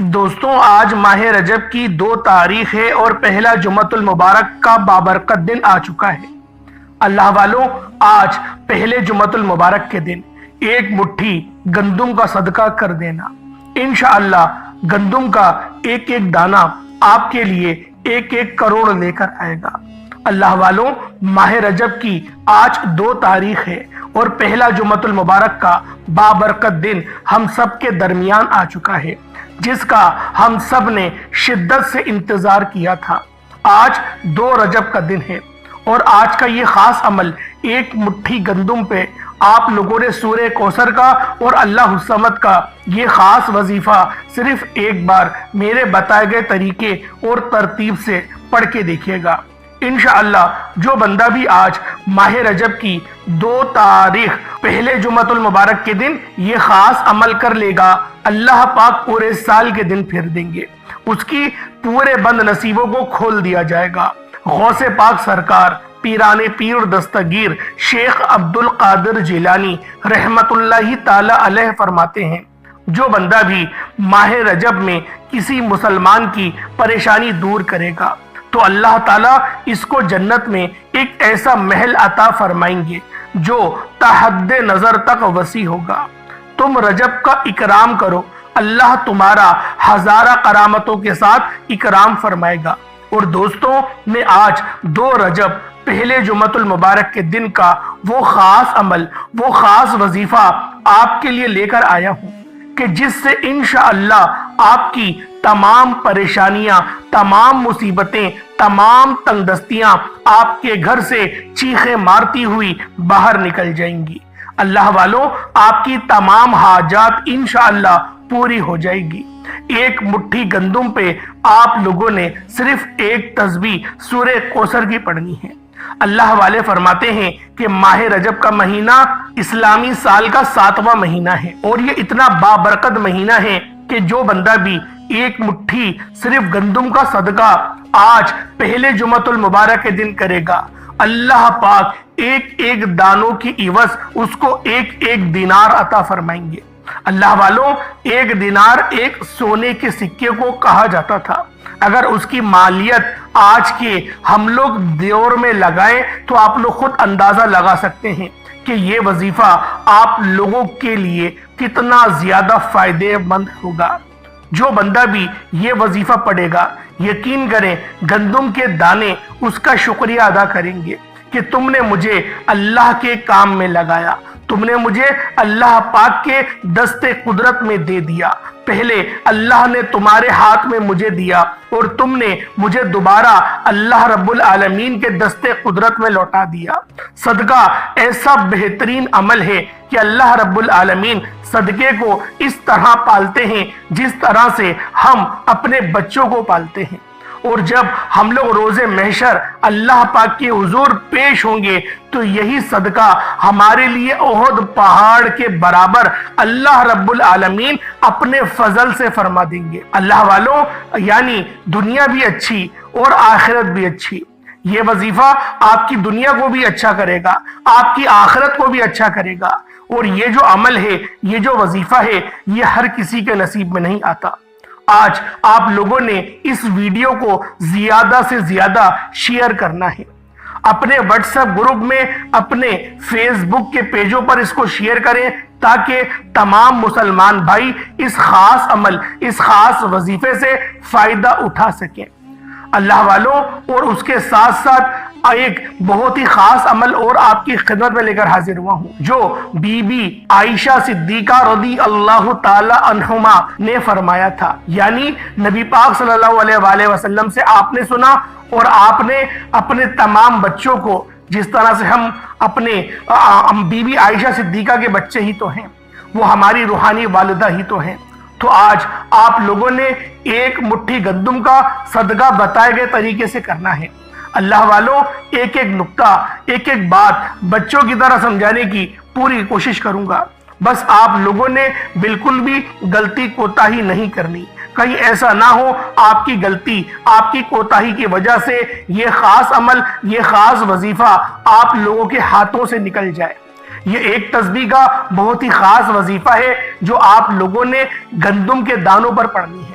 دوستوں آج ماہ رجب کی 2 تاریخ ہے اور پہلا جمعۃ المبارک کا بابرکت دن آ چکا ہے۔ اللہ والوں، آج پہلے جمعۃ المبارک کے دن ایک مٹھی گندم کا صدقہ کر دینا۔ انشاءاللہ گندم کا ایک ایک دانہ آپ کے لیے 1 کروڑ لے کر آئے گا۔ اللہ والوں، ماہ رجب کی آج 2 تاریخ ہے اور پہلا جمعۃ المبارک کا بابرکت دن ہم سب کے درمیان آ چکا ہے، جس کا ہم سب نے شدت سے انتظار کیا تھا۔ آج 2 رجب کا دن ہے اور آج کا یہ خاص عمل، ایک مٹھی گندم پہ آپ لوگوں نے سورہ کوثر کا اور اللہ الصمد کا یہ خاص وظیفہ صرف ایک بار میرے بتائے گئے طریقے اور ترتیب سے پڑھ کے دیکھیے گا۔ انشاءاللہ جو بندہ بھی آج ماہ رجب کی 2 تاریخ پہلے جمعۃ المبارک کے دن یہ خاص عمل کر لے گا، اللہ پاک پورے سال کے دن پھر دیں گے، اس کی پورے بند نصیبوں کو کھول دیا جائے گا۔ غوث پاک سرکار پیران پیر دستگیر شیخ عبد القادر جیلانی رحمت اللہ تعالی علیہ فرماتے ہیں، جو بندہ بھی ماہ رجب میں کسی مسلمان کی پریشانی دور کرے گا تو اللہ تعالیٰ اس کو جنت میں ایک ایسا محل عطا فرمائیں گے جو تا حد نظر تک وسیع ہوگا۔ تم رجب کا اکرام کرو، اللہ تمہارا ہزارہ کرامتوں کے ساتھ اکرام فرمائے گا۔ اور دوستوں، میں آج 2 رجب پہلے جمعۃ المبارک کے دن کا وہ خاص عمل، وہ خاص وظیفہ آپ کے لیے لے کر آیا ہوں کہ جس سے انشاءاللہ آپ کی تمام پریشانیاں، تمام مصیبتیں، تمام تنگ دستیاں آپ کے گھر سے چیخیں مارتی ہوئی باہر نکل جائیں گی۔ اللہ والوں، آپ کی تمام حاجات انشاءاللہ پوری ہو جائے گی۔ ایک مٹھی گندم پہ آپ لوگوں نے صرف ایک تسبیح سورہ کوثر کی پڑھنی ہے۔ اللہ والے فرماتے ہیں کہ ماہ رجب کا مہینہ اسلامی سال کا 7واں مہینہ ہے اور یہ اتنا بابرکت مہینہ ہے کہ جو بندہ بھی ایک مٹھی صرف گندم کا صدقہ آج پہلے جمعۃ المبارک کے دن کرے گا، اللہ پاک ایک دانوں کی عوض اس کو ایک دینار عطا فرمائیں گے۔ اللہ والوں، 1 دینار ایک سونے کے سکے کو کہا جاتا تھا۔ اگر اس کی مالیت آج کے ہم لوگ دور میں لگائیں تو آپ لوگ خود اندازہ لگا سکتے ہیں کہ یہ وظیفہ آپ لوگوں کے لیے کتنا زیادہ فائدہ مند ہوگا۔ جو بندہ بھی یہ وظیفہ پڑھے گا، یقین کریں گندم کے دانے اس کا شکریہ ادا کریں گے کہ تم نے مجھے اللہ کے کام میں لگایا، تم نے مجھے اللہ پاک کے دست قدرت میں دے دیا، پہلے اللہ نے تمہارے ہاتھ میں مجھے دیا اور تم نے مجھے دوبارہ اللہ رب العالمین کے دست قدرت میں لوٹا دیا۔ صدقہ ایسا بہترین عمل ہے کہ اللہ رب العالمین صدقے کو اس طرح پالتے ہیں جس طرح سے ہم اپنے بچوں کو پالتے ہیں۔ اور جب ہم لوگ روز محشر اللہ پاک کے حضور پیش ہوں گے تو یہی صدقہ ہمارے لیے احد پہاڑ کے برابر اللہ رب العالمین اپنے فضل سے فرما دیں گے۔ اللہ والوں، یعنی دنیا بھی اچھی اور آخرت بھی اچھی۔ یہ وظیفہ آپ کی دنیا کو بھی اچھا کرے گا، آپ کی آخرت کو بھی اچھا کرے گا۔ اور یہ جو عمل ہے، یہ جو وظیفہ ہے، یہ ہر کسی کے نصیب میں نہیں آتا۔ آج آپ لوگوں نے اس ویڈیو کو زیادہ سے زیادہ شیئر کرنا ہے، اپنے واٹس ایپ گروپ میں، اپنے فیس بک کے پیجوں پر اس کو شیئر کریں تاکہ تمام مسلمان بھائی اس خاص عمل، اس خاص وظیفے سے فائدہ اٹھا سکیں۔ اللہ والوں، اور اس کے ساتھ ساتھ ایک بہت ہی خاص عمل اور آپ کی خدمت میں لے کر حاضر ہوا ہوں، جو بی بی عائشہ صدیقہ رضی اللہ تعالی عنہما نے فرمایا تھا۔ یعنی نبی پاک صلی اللہ علیہ وآلہ وسلم سے آپ نے سنا اور آپ نے اپنے تمام بچوں کو، جس طرح سے ہم اپنے بی بی عائشہ صدیقہ کے بچے ہی تو ہیں، وہ ہماری روحانی والدہ ہی تو ہیں، تو آج آپ لوگوں نے ایک مٹھی گندم کا صدقہ بتائے گئے طریقے سے کرنا ہے۔ اللہ والوں، ایک نقطہ، ایک بات بچوں کی طرح سمجھانے کی پوری کوشش کروں گا۔ بس آپ لوگوں نے بالکل بھی غلطی کوتاہی نہیں کرنی، کہیں ایسا نہ ہو آپ کی غلطی، آپ کی کوتاہی کی وجہ سے یہ خاص عمل، یہ خاص وظیفہ آپ لوگوں کے ہاتھوں سے نکل جائے۔ یہ ایک تسبیح کا بہت ہی خاص وظیفہ ہے جو آپ لوگوں نے گندم کے دانوں پر پڑھنی ہے۔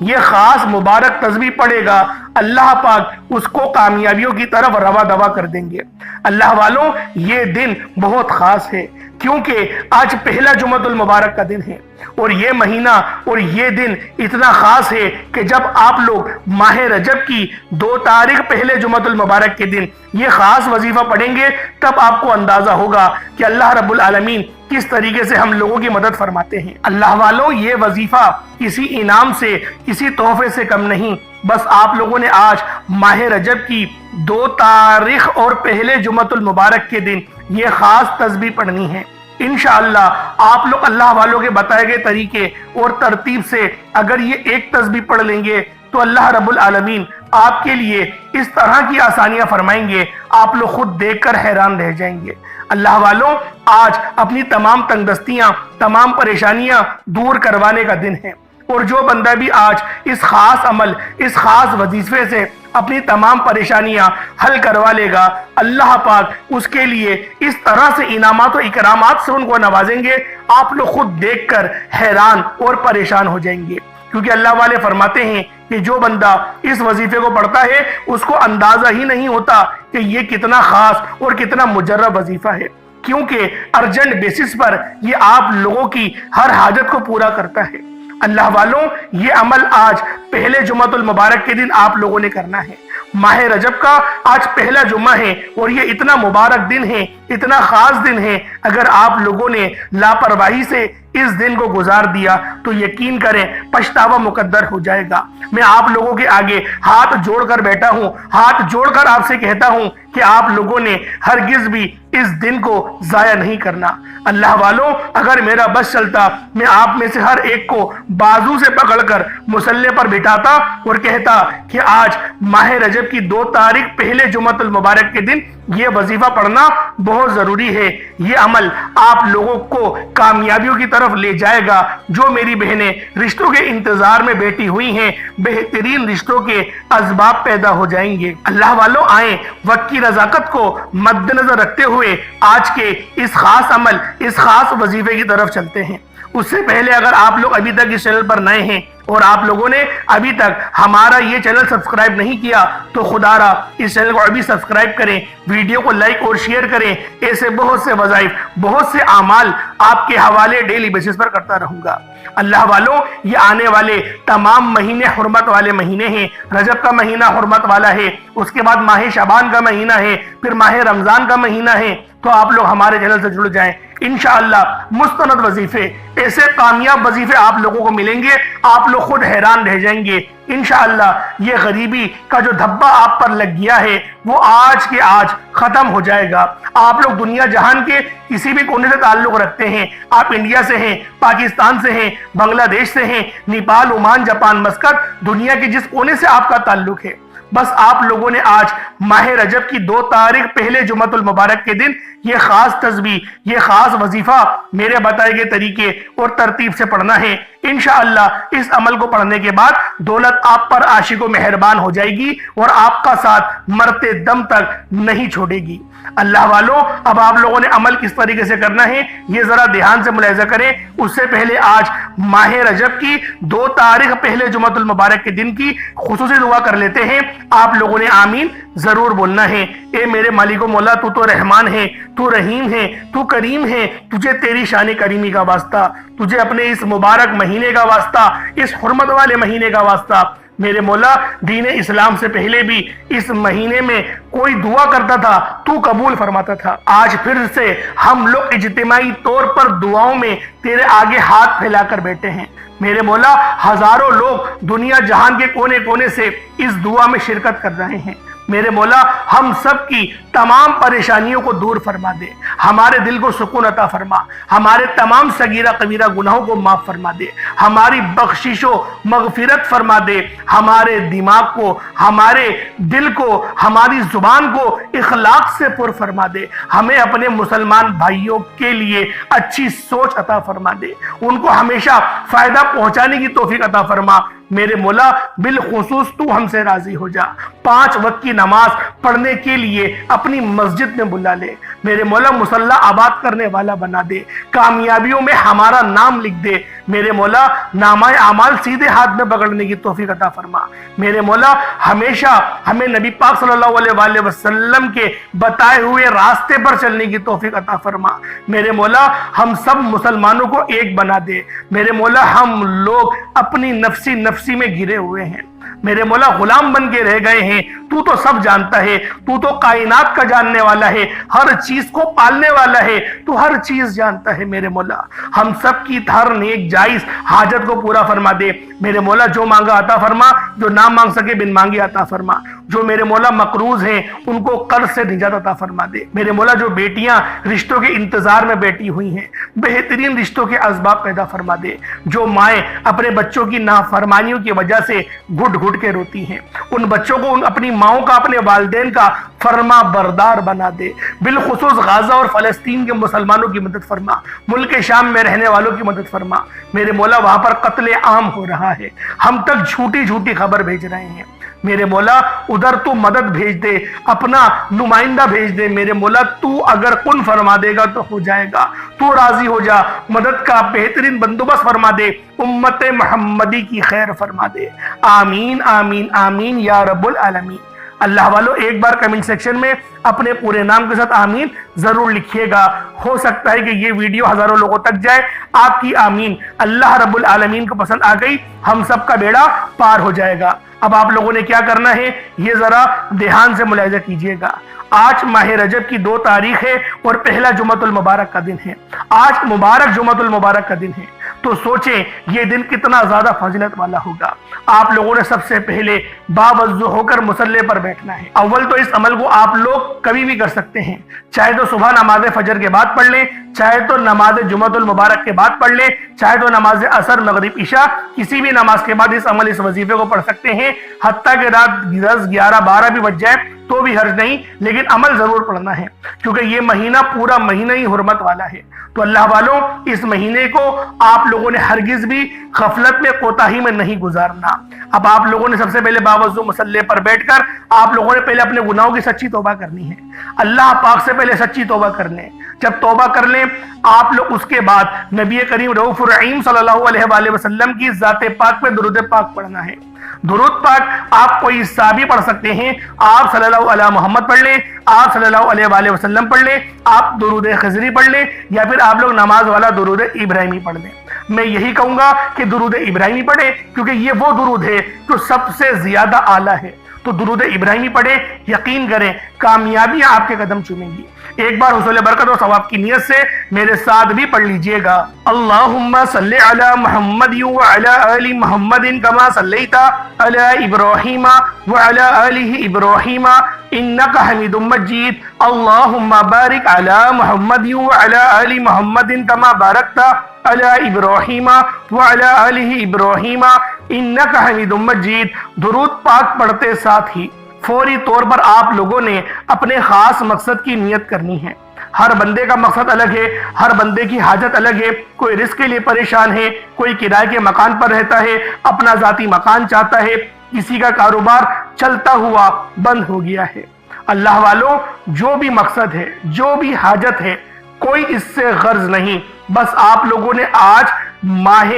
یہ خاص مبارک تسبیح پڑھے گا، اللہ پاک اس کو کامیابیوں کی طرف روا دوا کر دیں گے۔ اللہ والوں، یہ دن بہت خاص ہے کیونکہ آج پہلا جمعۃ المبارک کا دن ہے، اور یہ مہینہ اور یہ دن اتنا خاص ہے کہ جب آپ لوگ ماہ رجب کی 2 تاریخ پہلے جمعۃ المبارک کے دن یہ خاص وظیفہ پڑھیں گے، تب آپ کو اندازہ ہوگا کہ اللہ رب العالمین کس طریقے سے ہم لوگوں کی مدد فرماتے ہیں۔ اللہ والوں، یہ وظیفہ کسی انعام سے، کسی تحفے سے کم نہیں، بس آپ لوگوں نے آج ماہ رجب کی 2 تاریخ اور پہلے جمعۃ المبارک کے دن یہ خاص تسبیح پڑھنی ہے۔ انشاءاللہ آپ لوگ اللہ والوں کے بتائے گئے طریقے اور ترتیب سے اگر یہ ایک تسبیح پڑھ لیں گے تو اللہ رب العالمین آپ کے لیے اس طرح کی آسانیاں فرمائیں گے، آپ لوگ خود دیکھ کر حیران رہ جائیں گے۔ اللہ والوں، آج اپنی تمام تنگدستیاں، تمام پریشانیاں دور کروانے کا دن ہے، اور جو بندہ بھی آج اس خاص عمل، اس خاص وظیفے سے اپنی تمام پریشانیاں حل کروا لے گا، اللہ پاک اس کے لیے اس طرح سے انعامات و اکرامات سے ان کو نوازیں گے، آپ لوگ خود دیکھ کر حیران اور پریشان ہو جائیں گے۔ کیونکہ اللہ والے فرماتے ہیں کہ جو بندہ اس وظیفے کو پڑھتا ہے اس کو اندازہ ہی نہیں ہوتا کہ یہ کتنا خاص اور کتنا مجرب وظیفہ ہے، کیونکہ ارجنٹ بیسس پر یہ آپ لوگوں کی ہر حاجت کو پورا کرتا ہے۔ اللہ والوں، یہ عمل آج پہلے جمعۃ المبارک کے دن آپ لوگوں نے کرنا ہے۔ ماہ رجب کا آج پہلا جمعہ ہے اور یہ اتنا مبارک دن ہے، اتنا خاص دن ہے، اگر آپ لوگوں نے لاپرواہی سے اس دن کو گزار دیا تو یقین کریں پچھتاوا مقدر ہو جائے گا۔ میں آپ لوگوں کے آگے ہاتھ جوڑ کر بیٹھا ہوں، ہاتھ جوڑ کر آپ سے کہتا ہوں کہ آپ لوگوں نے ہرگز بھی اس دن کو ضائع نہیں کرنا۔ اللہ والوں، اگر میرا بس چلتا میں آپ میں سے ہر ایک کو بازو سے پکڑ کر مصلی پر بٹھاتا اور کہتا کہ آج ماہ رجب کی 2 تاریخ پہلے جمعۃ المبارک کے دن یہ وظیفہ پڑھنا بہت ضروری ہے۔ یہ عمل آپ لوگوں کو کامیابیوں کی طرف لے جائے گا۔ جو میری بہنیں رشتوں کے انتظار میں بیٹھی ہوئی ہیں، بہترین رشتوں کے اسباب پیدا ہو جائیں گے۔ اللہ والوں، آئیں وقت کی نزاکت کو مد نظر رکھتے ہوئے آج کے اس خاص عمل، اس خاص وظیفے کی طرف چلتے ہیں۔ اس سے پہلے اگر آپ لوگ ابھی تک اس چینل پر نئے ہیں اور آپ لوگوں نے ابھی تک ہمارا یہ چینل سبسکرائب نہیں کیا تو خدا را اس چینل کو ابھی سبسکرائب کریں، ویڈیو کو لائک اور شیئر کریں۔ ایسے بہت سے وظائف، بہت سے اعمال آپ کے حوالے ڈیلی بیسس پر کرتا رہوں گا۔ اللہ والوں، یہ آنے والے تمام مہینے حرمت والے مہینے ہیں۔ رجب کا مہینہ حرمت والا ہے، اس کے بعد ماہ شعبان کا مہینہ ہے، پھر ماہ رمضان کا مہینہ ہے۔ تو آپ لوگ ہمارے چینل سے جڑ جائیں، انشاءاللہ مستند وظیفے، ایسے کامیاب وظیفے آپ لوگوں کو ملیں گے، آپ لوگ خود حیران رہ جائیں گے۔ انشاءاللہ یہ غریبی کا جو دھبا آپ پر لگ گیا ہے وہ آج کے آج ختم ہو جائے گا۔ آپ لوگ دنیا جہان کے کسی بھی کونے سے تعلق رکھتے ہیں، آپ انڈیا سے ہیں، پاکستان سے ہیں، بنگلہ دیش سے ہیں، نیپال، عمان، جاپان، مسقط، دنیا کے جس کونے سے آپ کا تعلق ہے، بس آپ لوگوں نے آج ماہ رجب کی 2 تاریخ پہلے جمعۃ المبارک کے دن یہ خاص تسبیح، یہ خاص وظیفہ میرے بتائے گئے طریقے اور ترتیب سے پڑھنا ہے۔ انشاءاللہ اس عمل کو پڑھنے کے بعد دولت آپ پر عاشق و مہربان ہو جائے گی اور آپ کا ساتھ مرتے دم تک نہیں چھوڑے گی۔ اللہ والوں، اب آپ لوگوں نے عمل کس طریقے سے کرنا ہے یہ ذرا دھیان سے ملاحظہ کریں۔ اس سے پہلے آج ماہ رجب کی 2 تاریخ پہلے جمعۃ المبارک کے دن کی خصوصی دعا کر لیتے ہیں۔ آپ لوگوں نے آمین ضرور بولنا ہے۔ اے میرے مالک و مولا، تو تو رحمان ہے، تو رحیم ہے، تو کریم ہے، تجھے تیری شان کریمی کا واسطہ، تجھے اپنے اس مبارک مہینے کا واسطہ، اس حرمت والے مہینے کا واسطہ۔ میرے مولا، دین اسلام سے پہلے بھی اس مہینے میں کوئی دعا کرتا تھا تو قبول فرماتا تھا۔ آج پھر سے ہم لوگ اجتماعی طور پر دعاؤں میں تیرے آگے ہاتھ پھیلا کر بیٹھے ہیں۔ میرے مولا، ہزاروں لوگ دنیا جہان کے کونے کونے سے اس دعا میں شرکت کر رہے ہیں۔ میرے مولا، ہم سب کی تمام پریشانیوں کو دور فرما دے، ہمارے دل کو سکون عطا فرما، ہمارے تمام صغیرہ کبیرہ گناہوں کو معاف فرما دے، ہماری بخشش و مغفرت فرما دے، ہمارے دماغ کو، ہمارے دل کو، ہماری زبان کو اخلاق سے پر فرما دے، ہمیں اپنے مسلمان بھائیوں کے لیے اچھی سوچ عطا فرما دے، ان کو ہمیشہ فائدہ پہنچانے کی توفیق عطا فرما۔ میرے مولا، بالخصوص تو ہم سے راضی ہو جا، 5 وقت کی نماز پڑھنے کے لیے اپنی مسجد میں بلا لے، میرے مولا مصلی آباد کرنے والا بنا دے، کامیابیوں میں ہمارا نام لکھ دے، میرے مولا نامہ اعمال سیدھے ہاتھ میں پکڑنے کی توفیق عطا فرما، میرے مولا ہمیشہ ہمیں نبی پاک صلی اللہ علیہ وآلہ وسلم کے بتائے ہوئے راستے پر چلنے کی توفیق عطا فرما، میرے مولا ہم سب مسلمانوں کو ایک بنا دے، میرے مولا ہم لوگ اپنی نفسی میں گرے ہوئے ہیں، میرے مولا غلام بن کے رہ گئے ہیں، تو تو سب جانتا ہے، تو تو کائنات کا جاننے والا ہے، ہر چیز کو پالنے والا ہے، تو ہر چیز جانتا ہے، میرے مولا ہم سب کی ہر نیک جائز حاجت کو پورا فرما دے، میرے مولا جو مانگا عطا فرما، جو نہ مانگ سکے بن مانگے عطا فرما، جو میرے مولا مقروض ہیں ان کو قرض سے نجات عطا فرما دے، میرے مولا جو بیٹیاں رشتوں کے انتظار میں بیٹھی ہوئی ہیں بہترین رشتوں کے اسباب پیدا فرما دے، جو مائیں اپنے بچوں کی نافرمانیوں کی وجہ سے گھٹ گھٹ کے روتی ہیں ان بچوں کو اپنی ماؤں کا اپنے والدین کا فرما بردار بنا دے، بالخصوص غزہ اور فلسطین کے مسلمانوں کی مدد فرما، ملک شام میں رہنے والوں کی مدد فرما، میرے مولا وہاں پر قتل عام ہو رہا ہے، ہم تک جھوٹی خبر بھیج رہے ہیں، میرے مولا ادھر تو مدد بھیج دے، اپنا نمائندہ بھیج دے، میرے مولا تو اگر کن فرما دے گا تو ہو جائے گا، تو راضی ہو جا، مدد کا بہترین بندوبست فرما دے، امت محمدی کی خیر فرما دے، آمین آمین آمین یا رب العالمین۔ اللہ والو ایک بار کمنٹ سیکشن میں اپنے پورے نام کے ساتھ آمین ضرور لکھیے گا، ہو سکتا ہے کہ یہ ویڈیو ہزاروں لوگوں تک جائے، آپ کی آمین اللہ رب العالمین کو پسند آ گئی، ہم سب کا بیڑا پار ہو جائے گا۔ اب آپ لوگوں نے کیا کرنا ہے یہ ذرا دھیان سے ملاحظہ کیجئے گا، آج ماہ رجب کی 2 تاریخ ہے اور پہلا جمعۃ المبارک کا دن ہے، آج مبارک جمعۃ المبارک کا دن ہے، تو سوچیں یہ دن کتنا زیادہ فضیلت والا ہوگا۔ آپ لوگوں نے سب سے پہلے باوضو ہو کر مصلی پر بیٹھنا ہے۔ اول تو اس عمل کو آپ لوگ کبھی بھی کر سکتے ہیں، چاہے تو صبح نماز فجر کے بعد پڑھ لیں، چاہے تو نماز جمعۃ المبارک کے بعد پڑھ لیں، چاہے تو نماز عصر مغرب عشاء کسی بھی نماز کے بعد اس وظیفے کو پڑھ سکتے ہیں، حتیٰ کہ رات 10 11 12 بھی بج جائے تو بھی حرج نہیں، لیکن عمل ضرور پڑھنا ہے کیونکہ یہ مہینہ پورا مہینہ ہی حرمت والا ہے۔ تو اللہ والوں اس مہینے کو آپ لوگوں نے ہرگز بھی غفلت میں کوتاہی میں نہیں گزارنا۔ اب آپ لوگوں نے سب سے پہلے باوضو مصلی پر بیٹھ کر آپ لوگوں نے پہلے اپنے گناہوں کی سچی توبہ کرنی ہے، اللہ پاک سے پہلے سچی توبہ کر لیں، جب توبہ کر لیں آپ لوگ اس کے بعد نبی کریم رؤوف الرحیم صلی اللہ علیہ وآلہ وسلم کی ذات پاک پہ درود پاک پڑھنا ہے۔ درود پاک آپ کوئی حصہ بھی پڑھ سکتے ہیں، آپ صلی اللہ علیہ محمد پڑھ لیں، آپ صلی اللہ علیہ وآلہ وسلم پڑھ لیں، آپ درود خضری پڑھ لیں، یا پھر آپ لوگ نماز والا درود ابراہیمی پڑھ لیں۔ میں یہی کہوں گا کہ درود ابراہیمی پڑھیں کیونکہ یہ وہ درود ہے جو سب سے زیادہ اعلیٰ ہے، تو درود ابراہیمی پڑھیں، یقین کریں کامیابیاں آپ کے قدم چومیں گی۔ ایک بار حصول برکت اور ثواب کی نیت سے میرے ساتھ بھی پڑھ لیجئے گا، اللہم صلی علی محمد وعلی آل محمد کما صلیت علی ابراہیم وعلی آل ابراہیم انک حمید مجید، اللہم بارک علی محمد وعلی آل محمد کما بارکت علی ابراہیم وعلی آل ابراہیم انک حمید مجید۔ درود پاک پڑھتے ساتھ ہی فوری طور پر آپ لوگوں نے اپنے خاص مقصد کی نیت کرنی ہے۔ ہر بندے کا مقصد الگ ہے، ہر بندے کی حاجت الگ ہے، کوئی رزق کے لیے پریشان ہے، کوئی کرائے کے مکان پر رہتا ہے، اپنا ذاتی مکان چاہتا ہے، کسی کا کاروبار چلتا ہوا بند ہو گیا ہے۔ اللہ والوں جو بھی مقصد ہے، جو بھی حاجت ہے، کوئی اس سے غرض نہیں، بس آپ لوگوں نے آج ماہ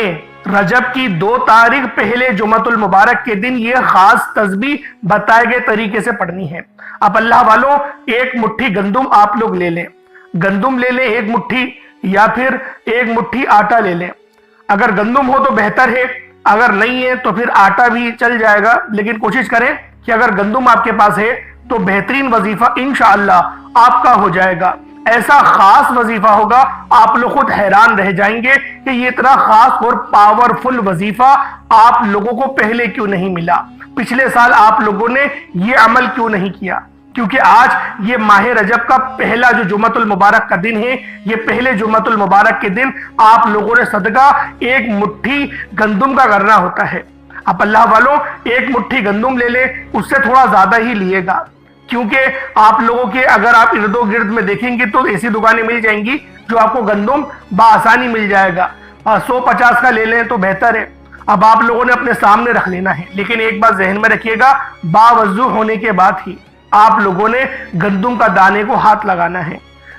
رجب کی 2 تاریخ پہلے جمعۃ المبارک کے دن یہ خاص تسبیح بتائے گئے طریقے سے پڑھنی ہے۔ اب اللہ والوں ایک مٹھی گندم آپ لوگ لے لیں، گندم لے لیں 1 مٹھی، یا پھر 1 مٹھی آٹا لے لیں، اگر گندم ہو تو بہتر ہے، اگر نہیں ہے تو پھر آٹا بھی چل جائے گا، لیکن کوشش کریں کہ اگر گندم آپ کے پاس ہے تو بہترین وظیفہ انشاءاللہ آپ کا ہو جائے گا، ایسا خاص وظیفہ ہوگا آپ لوگ خود حیران رہ جائیں گے کہ یہ اتنا خاص اور پاورفل وظیفہ آپ لوگوں کو پہلے کیوں نہیں ملا، پچھلے سال آپ لوگوں نے یہ عمل کیوں نہیں کیا، کیونکہ آج یہ ماہ رجب کا پہلا جو جمعۃ المبارک کا دن ہے، یہ پہلے جمعۃ المبارک کے دن آپ لوگوں نے صدقہ 1 مٹھی گندم کا کرنا ہوتا ہے۔ اب اللہ والوں 1 مٹھی گندم لے لے، اس سے تھوڑا زیادہ ہی لیے گا، کیونکہ آپ لوگوں کے اگر آپ ارد و گرد میں دیکھیں گے تو ایسی دکانیں مل جائیں گی جو آپ کو گندم بآسانی مل جائے گا، 150 کا لے لیں تو بہتر ہے۔ اب آپ لوگوں نے اپنے سامنے رکھ لینا ہے، لیکن ایک بات ذہن میں رکھیے گا، باوضو ہونے کے بعد ہی آپ لوگوں نے گندم کا دانے کو ہاتھ لگانا ہے۔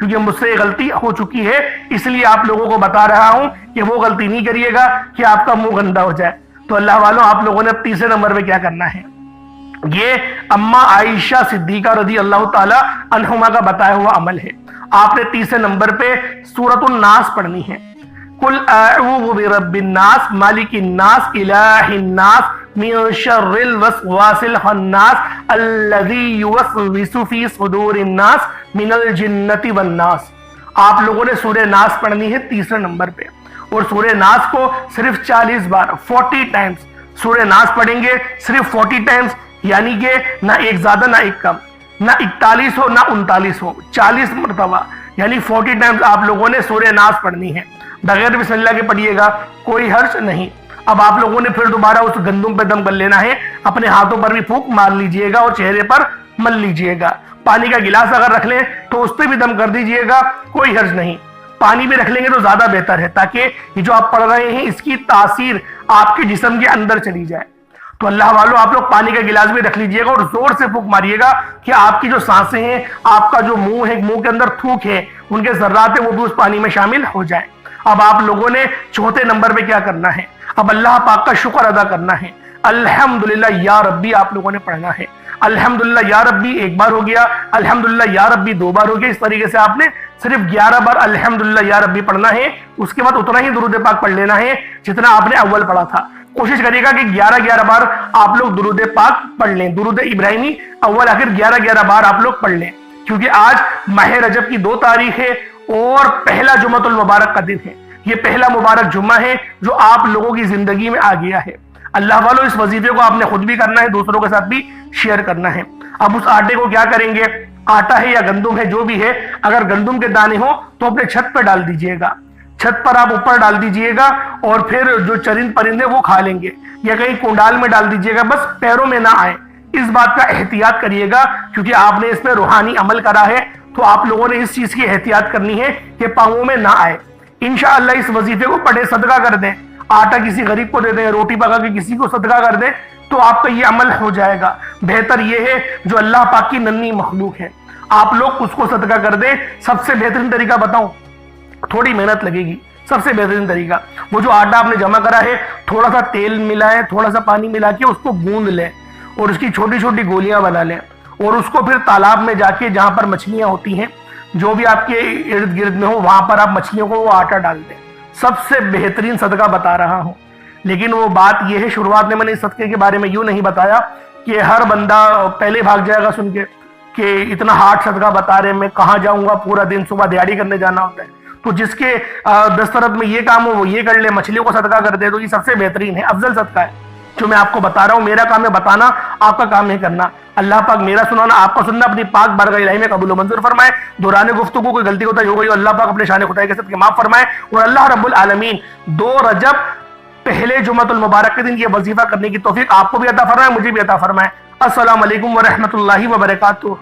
کیونکہ مجھ سے غلطی ہو چکی ہے، اس لیے آپ لوگوں کو بتا رہا ہوں کہ وہ غلطی نہیں کریے گا کہ آپ کا منہ گندا ہو جائے۔ تو اللہ والوں، آپ لوگوں نے اب تیسرے نمبر پہ کیا کرنا ہے، یہ اماں عائشہ صدیقہ رضی اللہ تعالی عنہما کا بتایا ہوا عمل ہے۔ آپ نے تیسرے نمبر پہ سورۃ الناس پڑھنی ہے۔ قل اعوذ برب الناس مالک الناس الہ الناس من شر الوسواس الخناس الذی یوسوس فی صدور الناس من الجنۃ والناس۔ آپ لوگوں نے سورہ ناس پڑھنی ہے تیسرے نمبر پہ، اور سورہ ناس کو صرف 40 بار 40 ٹائمز سورہ ناس پڑھیں گے، صرف 40 ٹائمز، یعنی کہ نہ ایک زیادہ نہ ایک کم، نہ 41 ہو نہ 39 ہو، 40 مرتبہ یعنی 40 ٹائمز آپ لوگوں نے سورہ ناس پڑھنی ہے۔ بغیر بسم اللہ کے پڑھیے گا، کوئی حرج نہیں۔ اب آپ لوگوں نے پھر دوبارہ اس گندم پہ دم کر لینا ہے، اپنے ہاتھوں پر بھی پھونک مار لیجئے گا اور چہرے پر مل لیجئے گا۔ پانی کا گلاس اگر رکھ لیں تو اس پہ بھی دم کر دیجئے گا، کوئی حرج نہیں۔ پانی بھی رکھ لیں گے تو زیادہ بہتر ہے، تاکہ یہ جو آپ پڑھ رہے ہیں اس کی تاثیر آپ کے جسم کے اندر چلی جائے۔ تو اللہ والوں، آپ لوگ پانی کا گلاس بھی رکھ لیجئے گا اور زور سے پھونک ماریے گا کہ آپ کی جو سانسیں ہیں، آپ کا جو منہ ہے، منہ کے اندر تھوک ہے، ان کے ذرات ہیں وہ بھی اس پانی میں شامل ہو جائیں۔ اب آپ لوگوں نے چوتھے نمبر پہ کیا کرنا ہے، اب اللہ پاک کا شکر ادا کرنا ہے۔ الحمدللہ یا ربی آپ لوگوں نے پڑھنا ہے۔ الحمدللہ یا ربی ایک بار ہو گیا، الحمدللہ یا ربی 2 بار ہو گیا۔ اس طریقے سے آپ نے صرف 11 بار الحمدللہ یا ربی پڑھنا ہے۔ اس کے بعد اتنا ہی درود پاک پڑھ لینا ہے جتنا آپ نے اول پڑھا تھا۔ کوشش کریے گا کہ 11 بار آپ لوگ درود پاک پڑھ لیں، درود ابراہیمی اول آخر 11 بار آپ لوگ پڑھ لیں، کیونکہ آج ماہ رجب کی 2 تاریخ ہے اور پہلا جمعۃ المبارک کا دن ہے۔ یہ پہلا مبارک جمعہ ہے جو آپ لوگوں کی زندگی میں آ گیا ہے۔ اللہ والوں، اس وظیفے کو آپ نے خود بھی کرنا ہے، دوسروں کے ساتھ بھی شیئر کرنا ہے۔ اب اس آٹے کو کیا کریں گے، آٹا ہے یا گندم ہے جو بھی ہے، اگر گندم کے دانے ہوں تو اپنے چھت پہ ڈال دیجئے گا، چھت پر آپ اوپر ڈال دیجئے گا، اور پھر جو چرند پرندے وہ کھا لیں گے، یا کہیں کنڈال میں ڈال دیجئے گا، بس پیروں میں نہ آئے۔ اس بات کا احتیاط کریے گا، کیونکہ آپ نے اس پہ روحانی عمل کرا ہے، تو آپ لوگوں نے اس چیز کی احتیاط کرنی ہے کہ پاؤں میں نہ آئے۔ انشاءاللہ اس وظیفے کو پڑھے، صدقہ کر دیں، آٹا کسی غریب کو دے دیں، روٹی پکا کے کسی کو صدقہ کر دیں، تو آپ کا یہ عمل ہو جائے گا۔ بہتر یہ ہے جو اللہ پاک کی ننھی مخلوق ہے، آپ لوگ اس کو صدقہ کر دیں۔ سب سے بہترین طریقہ بتاؤں، تھوڑی محنت لگے گی، سب سے بہترین طریقہ وہ جو آٹا آپ نے جمع کرا ہے، تھوڑا سا تیل ملائیں، تھوڑا سا پانی ملا کے اس کو گوندھ لیں، اور اس کی چھوٹی چھوٹی گولیاں بنا لیں، اور اس کو پھر تالاب میں جا کے جہاں پر مچھلیاں ہوتی ہیں، جو بھی آپ کے ارد گرد میں ہو، وہاں پر آپ مچھلیوں کو وہ آٹا ڈال دیں۔ سب سے بہترین صدقہ بتا رہا ہوں، لیکن وہ بات یہ ہے، شروعات میں نے اس صدقے کے بارے میں یوں نہیں بتایا کہ ہر بندہ پہلے بھاگ جائے گا سن کے کہ اتنا ہارڈ صدقہ بتا رہے، میں کہاں جاؤں گا، پورا دن صبح دیہڑی کرنے جانا ہوتا ہے۔ تو جس کے دسترت میں یہ کام ہو وہ یہ کر لے، مچھلیوں کو صدقہ کر دے، تو یہ سب سے بہترین ہے، افضل صدقہ ہے جو میں آپ کو بتا رہا ہوں۔ میرا کام ہے بتانا، آپ کا کام ہے کرنا۔ اللہ پاک میرا سنانا، آپ کا سننا اپنی پاک بارگاہ الہی میں قبول و منظور فرمائے۔ دوران گفتگو کوئی غلطی ہوتا ہو گئی، اللہ پاک اپنے شان خدائی کے صدقے معاف فرمائے، اور اللہ رب العالمین 2 رجب پہلے جمعۃ المبارک کے دن یہ وظیفہ کرنے کی توفیق آپ کو بھی عطا فرمائے، مجھے بھی عطا فرمائے۔ السلام علیکم ورحمۃ اللہ وبرکاتہ۔